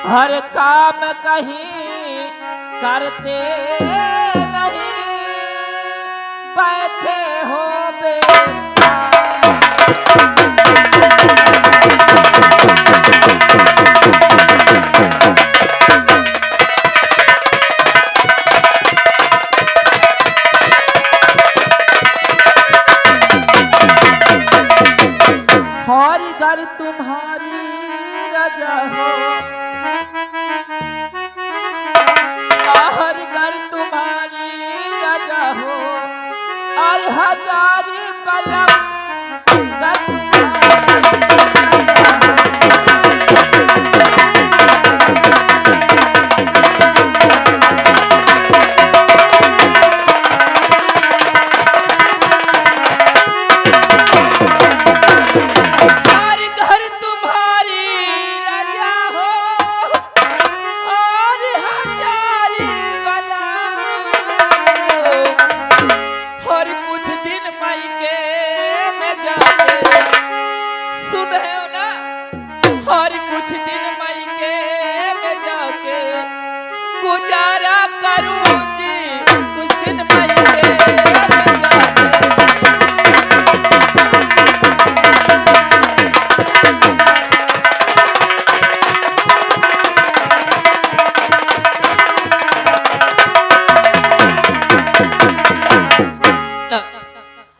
हर काम कहीं करते नहीं, बैठे हो हर घर तुम्हारी रजा हो, हर घर तुम्हारी रजा हो, और हजारी पलक गुजारा करूं जी कुछ दिन मायके में जाके।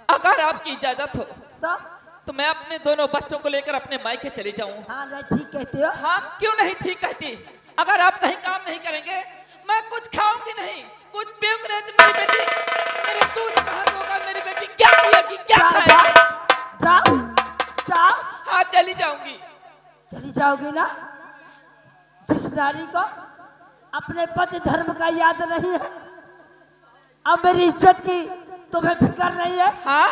अगर आपकी इजाजत हो तो मैं अपने दोनों बच्चों को लेकर अपने मायके चली जाऊं। हाँ नहीं ठीक कहते हो। हाँ क्यों नहीं ठीक कहती? अगर आप नहीं काम नहीं करेंगे मैं कुछ खाऊंगी नहीं, कुछ पीऊंगी नहीं तो मेरी बेटी मेरे दूध कहाँ होगा? मेरी बेटी क्या पिएगी, क्या खाएगी? जाओ जाओ। हाँ चली जाऊंगी। चली जाओगी ना? जिस नारी को अपने पति धर्म का याद नहीं है, अब मेरी इज्जत की तुम्हें फिक्र नहीं है? हाँ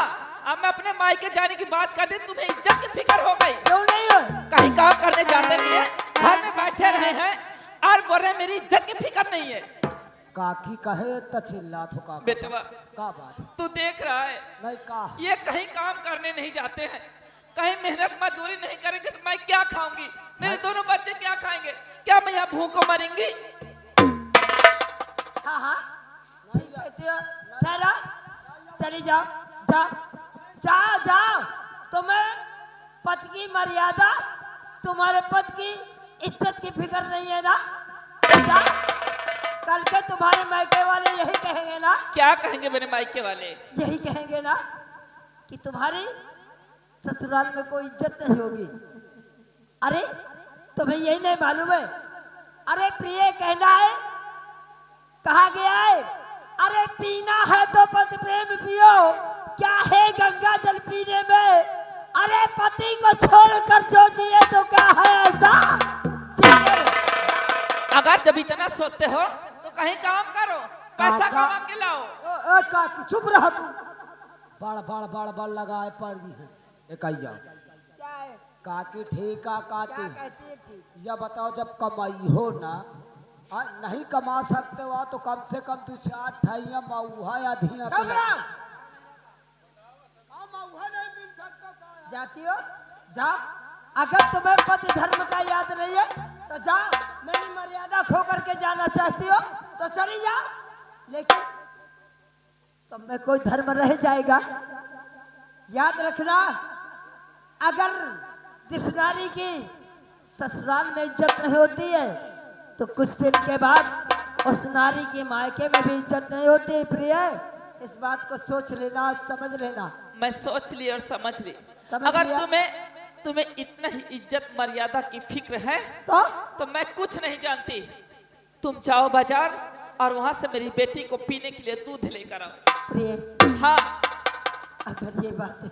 अब मैं अपने मायके जाने की बात कर दी, तुम्हें इज्जत की फिक्र हो गई? क्यों नहीं है? कहीं काम करने जाते नहीं है, घर में बैठे रहे हैं और बोल रहे मेरी इज्जत की फिक्र नहीं है। काकी कहे तो चिल्ला तो का बेटवा का बात तू देख रहा है नहीं का ये कहीं काम करने नहीं जाते हैं, कहीं मेहनत मजदूरी नहीं करेंगे तो मैं क्या खाऊंगी? मेरे दोनों बच्चे क्या खाएंगे? क्या मैं यहाँ भूखों मरेंगी? हाँ हाँ ठीक कहते हो। ठहरा, चली जाओ जाओ जाओ जाओ। तुम्हें पद की मर्यादा, तुम्हारे पद की इज्जत की फिक्र नहीं है ना? जा, कल के तुम्हारे मायके वाले यही कहेंगे ना? क्या कहेंगे मेरे मायके वाले? यही कहेंगे ना कि तुम्हारी ससुराल में कोई इज्जत नहीं होगी। अरे तुम्हें यही नहीं मालूम है? अरे प्रिय कहना है, कहा गया है अरे पीना है तो पति प्रेम पियो, क्या है गंगा जल पीने में? अरे पति को छोड़कर जो जिए तो क्या है ऐसा? अगर जब इतना सोचते हो तो कहीं काम करो, पैसा कमा के लाओ। काकी चुप रहा तू। बड़ बड़ बड़ बड़ लगाए पड़ दी है इकाइया। क्या है काकी? ठीक है काकी, या बताओ जब कमाई हो ना नहीं कमा सकते हो तो कम से कम तू 4 ठाइया मऊहा या धिया जाती हो। जा, अगर तुम्हें पति धर्म का याद नहीं है तो जा, मेरी मर्यादा खो करके जाना चाहती हो तो चली जा, लेकिन तुम में कोई धर्म रह जाएगा। याद रखना, अगर जिस नारी की ससुराल में इज्जत नहीं होती है तो कुछ दिन के बाद उस नारी की मायके में भी इज्जत नहीं होती। प्रिय इस बात को सोच लेना, समझ लेना। मैं सोच ली और समझ ली। अगर तुम्हें इतना ही इज्जत मर्यादा की फिक्र है तो मैं कुछ नहीं जानती। तुम जाओ बाजार और वहां से मेरी बेटी को पीने के लिए दूध लेकर आओ। प्रिय हाँ अगर ये बात है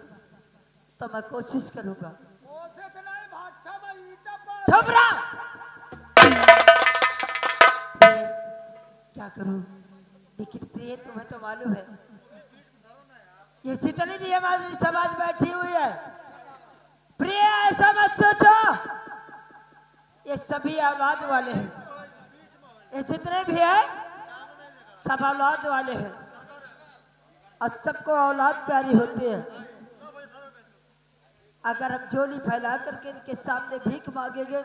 तो मैं कोशिश करूंगा। चुप रहा। क्या करूं? लेकिन प्रिय तुम्हें तो मालूम है ये जितनी भी हमारी समाज बैठी हुई है, प्रिय ऐसा मत सोचो ये सभी औलाद वाले हैं। ये जितने भी है सब औलाद वाले हैं और सबको औलाद प्यारी होती है। अगर हम झोली फैला करके इनके सामने भीख मांगेंगे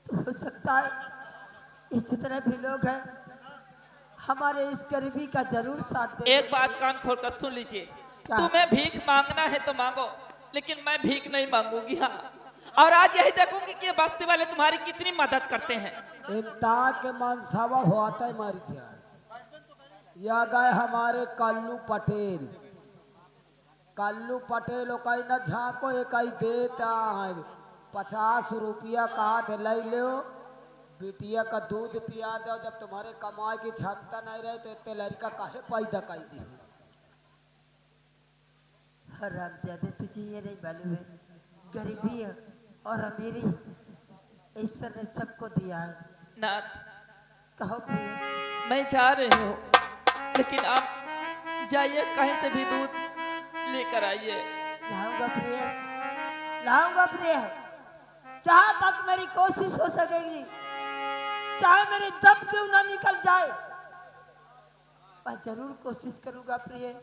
तो हो सकता है ये जितने भी लोग हैं हमारे इस गरीबी का जरूर साथ दे। एक बात कान खोलकर सुन लीजिए, क्या? तुम्हें भीख मांगना है तो मांगो, लेकिन मैं भीख नहीं मांगूंगी। हाँ, और आज यही देखूंगी कि बस्ती वाले तुम्हारी कितनी मदद करते हैं। एक ताक के मनसावा होता है मारी चार या गए हमारे कल्लू पटेल कई न झाको एक देता है 50 रुपया कहा थे ले लो बिटिया का दूध पिया दो। जब तुम्हारे कमाई की क्षमता नहीं रहे तो इतने लड़का काहे पैदा कर दी। हरामजादे तुझे ये नहीं मालूम है गरीबी और अमीरी ईश्वर ने सबको दिया है। नाथ, कहो प्रिय। मैं जा रही हूँ, लेकिन आप जाइए कहीं से भी दूध लेकर आइए। लाऊंगा प्रिय, लाऊंगा प्रिय। जहां तक मेरी कोशिश हो सकेगी, चाहे मेरी दम क्यों ना निकल जाए, मैं जरूर कोशिश करूंगा प्रिय।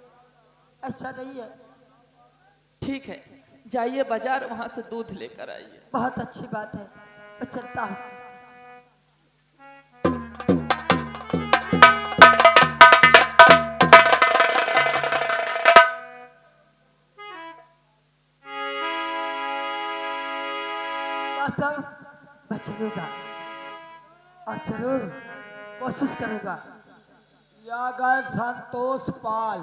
ऐसा नहीं है। ठीक है, जाइए बाजार, वहां से दूध लेकर आइए। बहुत अच्छी बात है, मैं चलता हूँ। दोस्तों, मैं चलूंगा और जरूर कोशिश करूंगा। या गए संतोष पाल,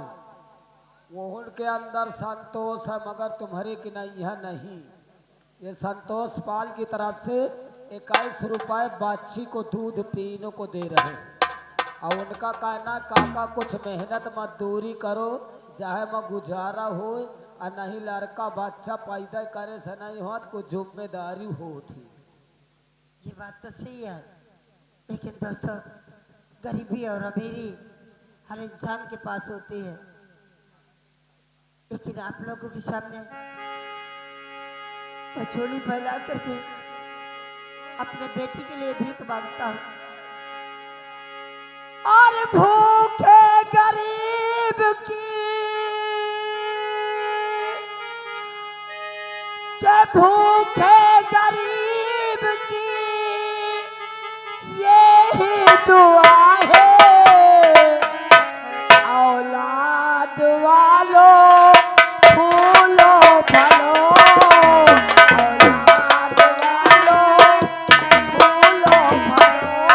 वो उनके अंदर संतोष है मगर तुम्हारे की नहीं है। नहीं, ये संतोष पाल की तरफ से 21 रुपए बच्ची को दूध पीने को दे रहे हैं। और उनका कहना काका कुछ मेहनत मजदूरी करो, चाहे मैं गुजारा हो और नहीं लड़का बच्चा पैदा करे से नहीं होत कुछ जिम्मेदारी होती। ये बात तो सही है, लेकिन दोस्तों गरीबी और अमीरी हर इंसान के पास होती है। लेकिन आप लोगों के सामने मैं झोली फैला करके अपने बेटी के लिए भीख मांगता हूँ। और भूखे गरीब की के भूखे गरीब की यही दुआ है, औलाद वालों फूलो फलो, औलाद वालों फूलो फलो।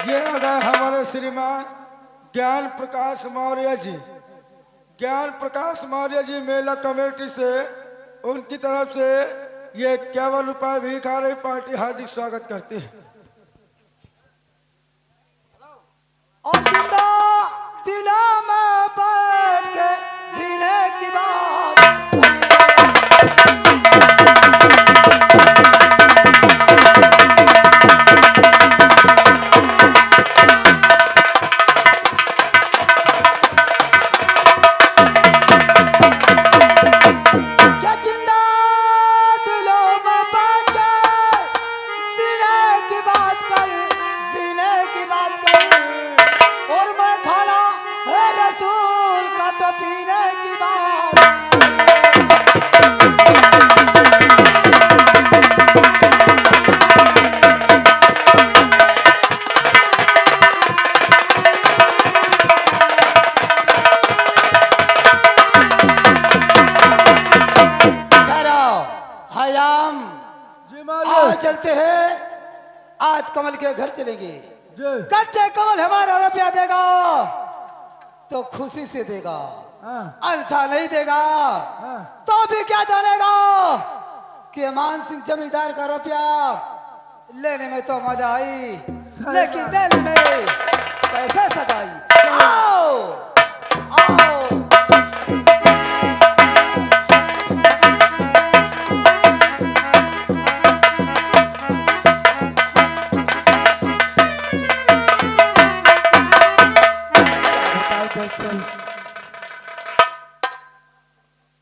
ये अगर हमारे श्रीमान ज्ञान प्रकाश मौर्य जी ज्ञान प्रकाश मौर्य जी मेला कमेटी से उनकी तरफ से ये 51 रुपए भिखारी पार्टी हार्दिक स्वागत करती है। और जिंदा दिलों में बैठ के सीने की बात क्या जिंदा दिलों में बैठ के सीने की बात कर, सीने की बात कर। और मैं खाना है रसूल का तो पीने की बात। हयाम जी आज मालिक चलते हैं, आज कमल के घर चलेंगे। जी कच्चे कमल हमारा रुपया देगा तो खुशी से देगा, हाँ अन्यथा नहीं देगा हाँ तो भी क्या जानेगा कि मान सिंह जमींदार का रुपया लेने में तो मजा आई, लेकिन देने में कैसे सजाई। आओ आओ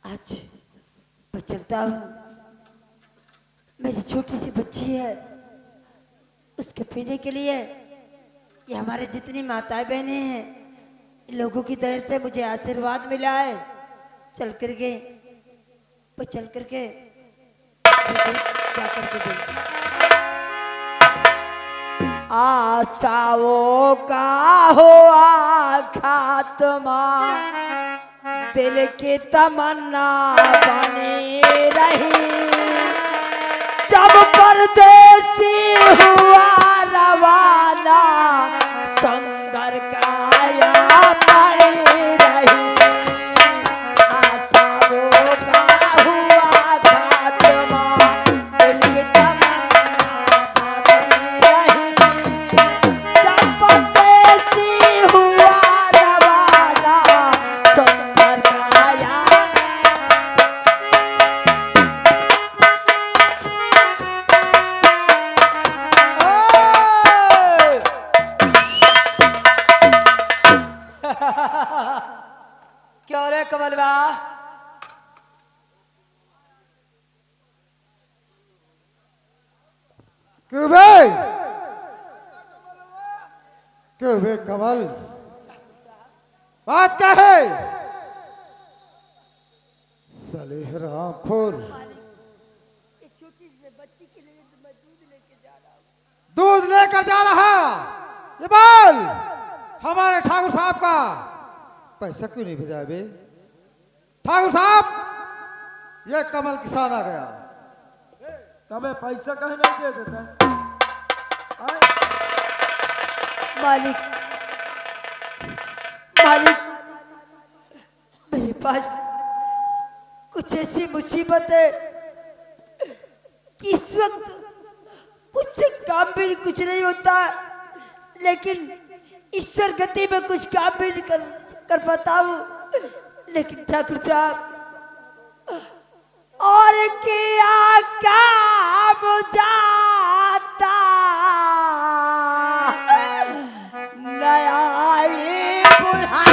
आज बचलता हूँ, मेरी छोटी सी बच्ची है, उसके पीने के लिए ये हमारे जितनी माताएं बहनें हैं, इन लोगों की तरफ से मुझे आशीर्वाद मिला है। चल करके वो चल करके क्या करके दे आशाओं का हो खात्मा, दिल की तमन्ना बनी रही। जब परदेसी हुआ रवाना, सुंदर काया पड़ी रही। आशाओं का हुआ खात्मा, दिल की तमन्ना बनी रही। जब परदेसी हुआ रवाना, सुंदर काया क्यों रे कमलवा? क्यों बे कमल, बात क्या है? साले हरामखोर, छोटी सी बच्ची के लिए मैं दूध लेके जा रहा हूँ। दूध लेकर जा रहा? ये बोल, हमारे ठाकुर साहब का पैसा क्यों नहीं भेजा बे? ठाकुर साहब, ये कमल किसान आ गया। तबे पैसा कहीं नहीं दे देता आए? मालिक, मालिक, मेरे पास कुछ ऐसी मुसीबत है कि इस वक्त मुझसे काम भी कुछ नहीं होता, लेकिन ईश्वर गति में कुछ काम भी नहीं कर पाता हूँ। लेकिन ठाकुर साहब, और किया काम जाता नया ही बुढ़ा।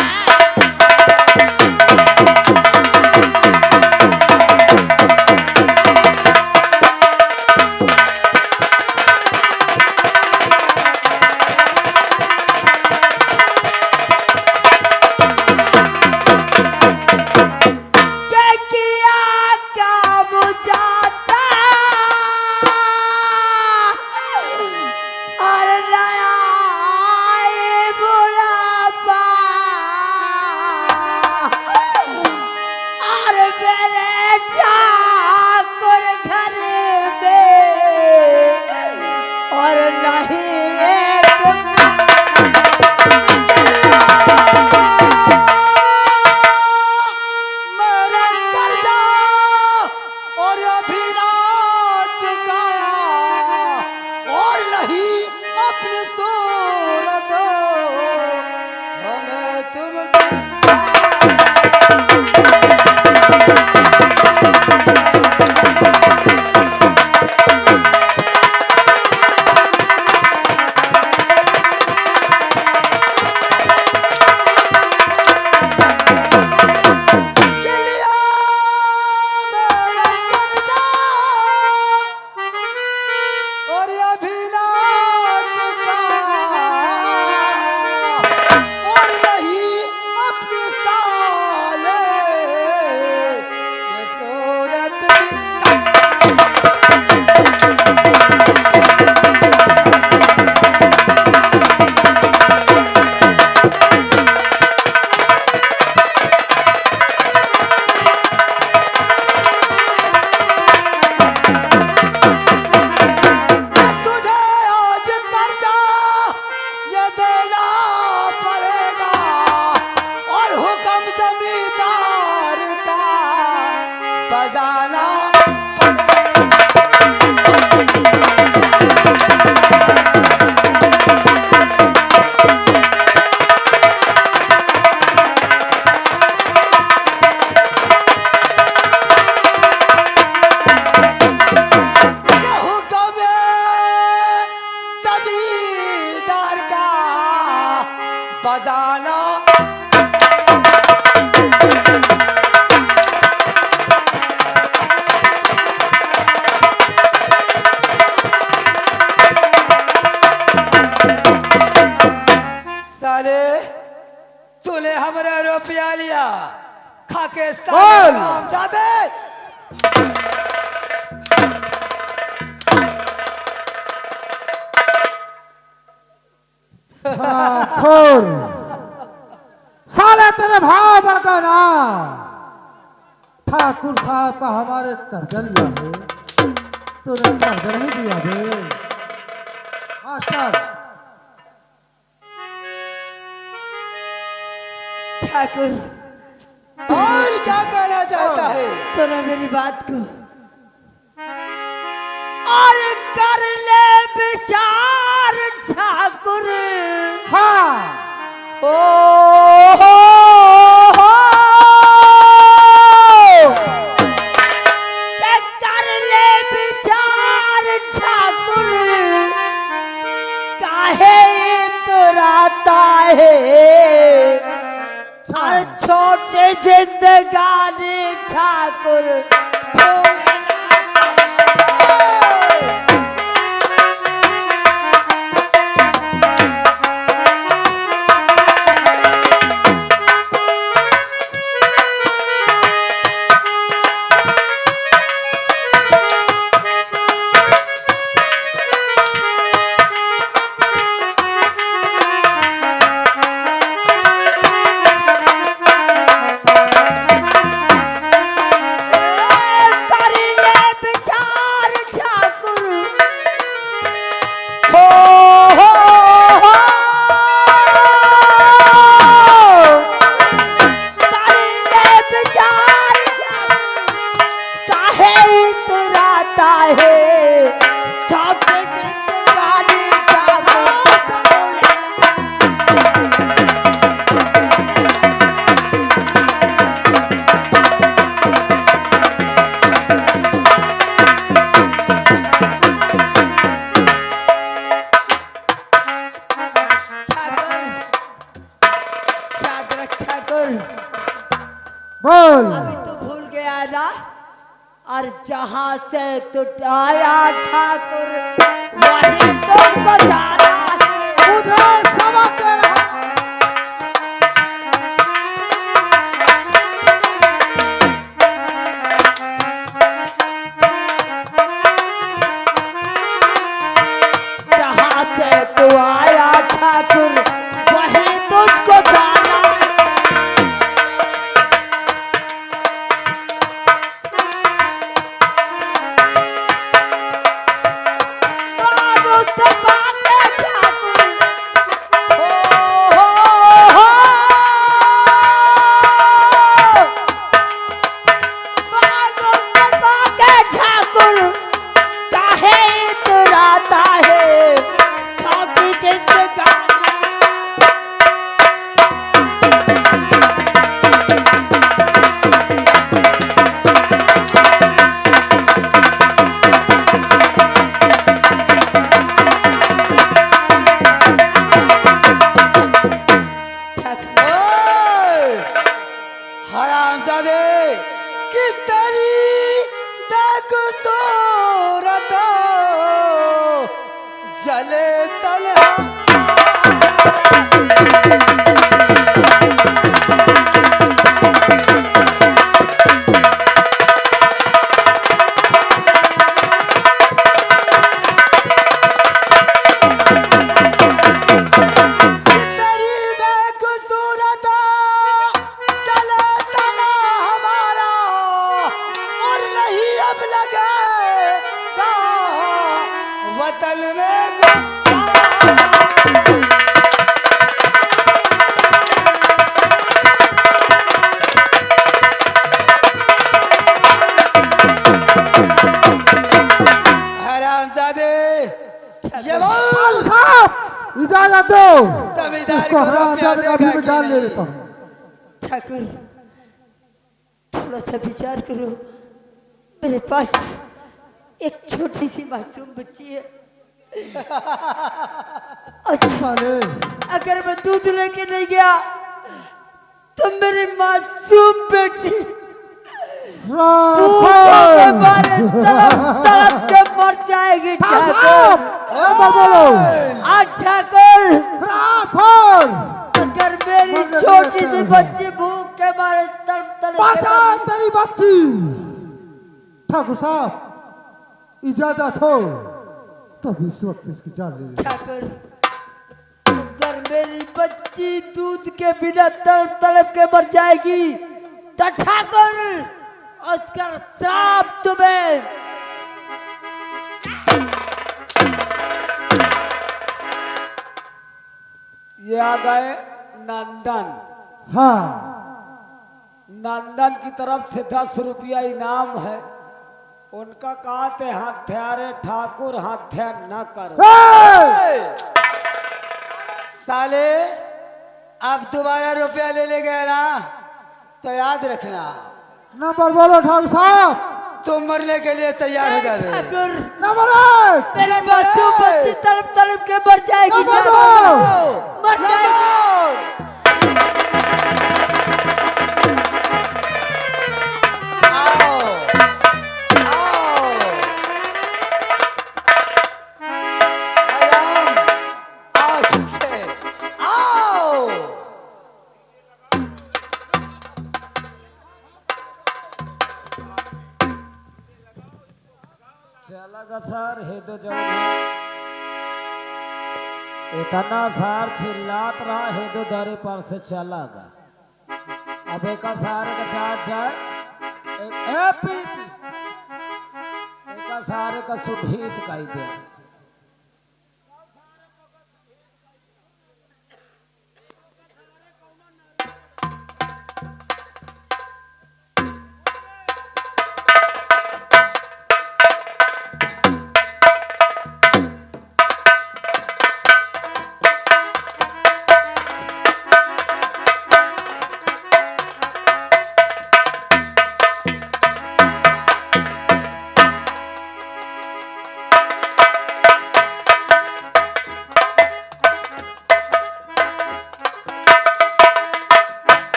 बजाना। साले तूने हमारा रुपया लिया, खाके साले काम जाते। खोल साले तेरे भाव बढ़ गए ना। ठाकुर साहब का हमारे कर्जा लिया है, तूने कर्जा नहीं दिया बे। मास्टर ठाकुर और क्या कहना चाहता है? सुनो मेरी बात को और कर ले विचार ठाकुर। हाँ ओ हो के कर ले विचार ठाकुर। काहे इतराता है और छोटे जिंदगानी ठाकुर। बोल अभी तो भूल गया ना। और जहाँ से टुटाया ठाकुर वहीं तुमको जाना है। मुझे सबक दे रहा। जहाँ से तू आया ठाकुर वहीं तुझको जाना है। बाबू से बातें ठाकुर। हो बाबू से बातें ठाकुर। काहे इतराता है छोटी जिंदगानी। हरामजादे कि तेरी देख सूरत जले तलहा। वतन में हरामजादे ये बोल साहब इजाजत दो। जमींदार इसको को हरामजादे रुपया का भी देगा मैं जान कि ले नहीं? लेता हूँ। ठाकुर थोड़ा सा विचार करो। मेरे पास एक छोटी सी मासूम बच्ची है। अच्छा, साले अगर मैं दूध लेके नहीं गया तो मेरी मासूम बेटी भूखों के मारे तड़प तड़प के मर जाएगी ठाकुर। ठाकुर, अगर मेरी छोटी सी बच्ची भूख के मारे तड़प तड़प बचा तेरी बच्ची। ठाकुर साहब इजाजत हो तब इस वक्त इसकी जान ले लीजिए। ठाकुर, अगर मेरी बच्ची दूध के बिना तड़प तड़प के मर जाएगी तो ठाकुर उसका श्राप तुम्हें। ये आ गए नंदन। हाँ, नंदन की तरफ से 10 रुपया इनाम है। उनका कहते हत्यारे ठाकुर हत्या न करो। साले अब दोबारा रुपया ले गए ना तो याद रखना नंबर बोलो ठाकुर साहब। तुम मरने के लिए तैयार हो जाओ। ठाकुर, नंबर 1, मेरी मासूम बच्ची तड़प तड़प के मर जाएगी। नंबर 2, मर जाएगी। आओ आओ आराम आओ छुट्टे आओ। चलगा सर हे तो जौन इतना सार चिल्लात रहा हे तो दरे पर से चलागा। अब एक सार का चार चार ए पी एक सारे का सुभीत कही दे।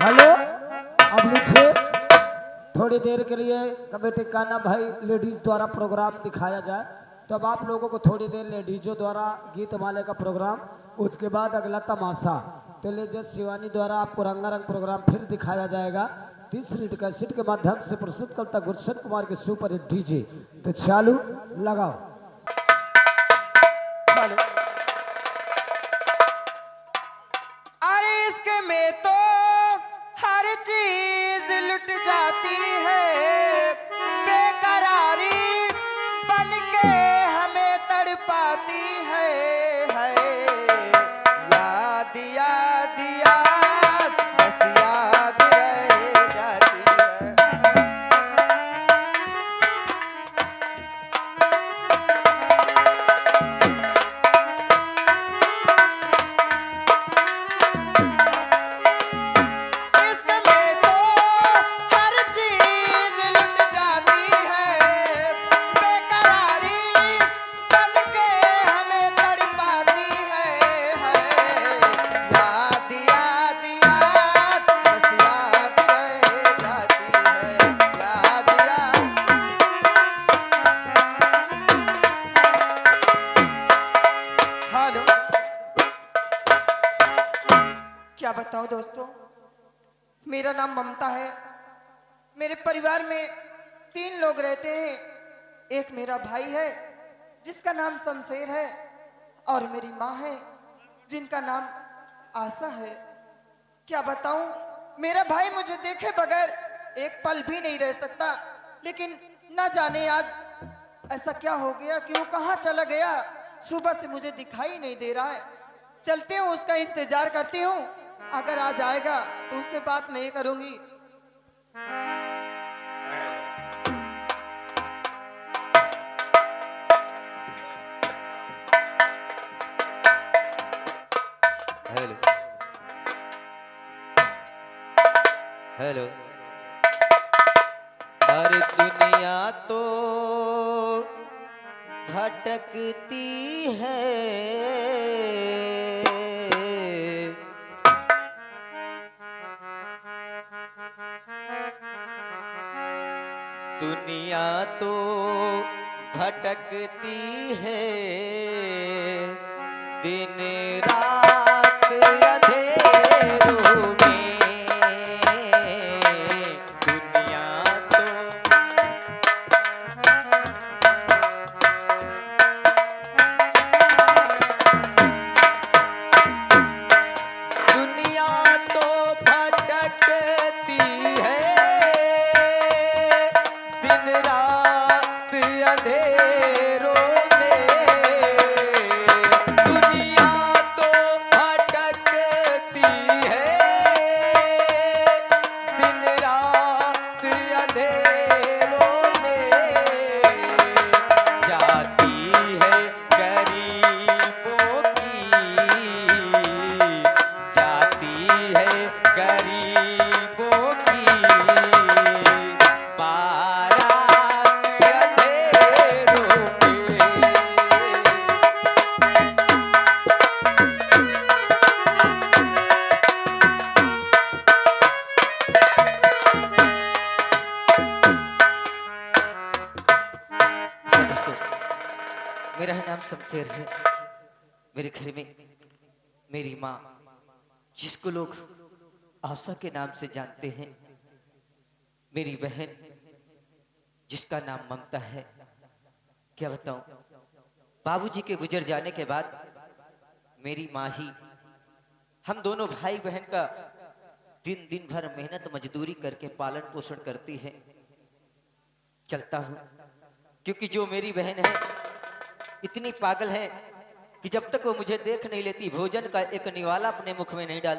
हेलो, अब नीचे थोड़ी देर के लिए कमेटी का ना भाई लेडीज द्वारा प्रोग्राम दिखाया जाए। तो अब आप लोगों को थोड़ी देर लेडीजों द्वारा गीत माले का प्रोग्राम, उसके बाद अगला तमाशा तो लीजिए शिवानी द्वारा आपको रंगारंग प्रोग्राम फिर दिखाया जाएगा। 30 मिनट कैसेट के माध्यम से प्रस्तुत करता गुलशन कुमार के सुपर हिट डीजे। तो चालू लगाओ। अरे इसके में तो हर चीज लुट जाती है, बेकरारी बन के हमें तड़पाती है। याद याद याद बस याद रह जाती है। इसके में तो हर चीज लुट जाती है, बेकरारी बन के हमें तड़पाती है। याद याद याद बस याद रह जाती है। याद याद हेलो, क्या बताओ दोस्तों, मेरा नाम ममता है। मेरे परिवार में 3 लोग रहते हैं। एक मेरा भाई है जिसका नाम शमशेर है, और मेरी माँ है जिनका नाम आशा है। क्या बताऊं, मेरा भाई मुझे देखे बगैर एक पल भी नहीं रह सकता, लेकिन ना जाने आज ऐसा क्या हो गया कि वो कहाँ चला गया। सुबह से मुझे दिखाई नहीं दे रहा है। चलती हूँ, उसका इंतजार करती हूँ। अगर आ जाएगा तो उससे बात नहीं करूंगी। हेलो हेलो हर दुनिया तो भटकती है, दुनिया तो भटकती है, दिन रात अंधेरों में, दुनिया तो दुनिया तो भटकती है, दिन रात अंधेरों में, दुनिया तो भटकती है, दिन रात अंधेरों में, जाती है गरीबों की, जाती है गरीबों की बारात अंधेरों में। हाँ दोस्तों, मेरा नाम शमशेर है। मेरे घर में मेरी माँ, जिसको लोग आशा के नाम से जानते हैं, मेरी बहन जिसका नाम ममता है। क्या बताऊं, बाबूजी के गुजर जाने के बाद मेरी माँ ही हम दोनों भाई बहन का दिन दिन भर मेहनत मजदूरी करके पालन पोषण करती है। चलता हूँ क्योंकि जो मेरी बहन है इतनी पागल है कि जब तक वो मुझे देख नहीं लेती, भोजन का एक निवाला अपने मुख में नहीं डाल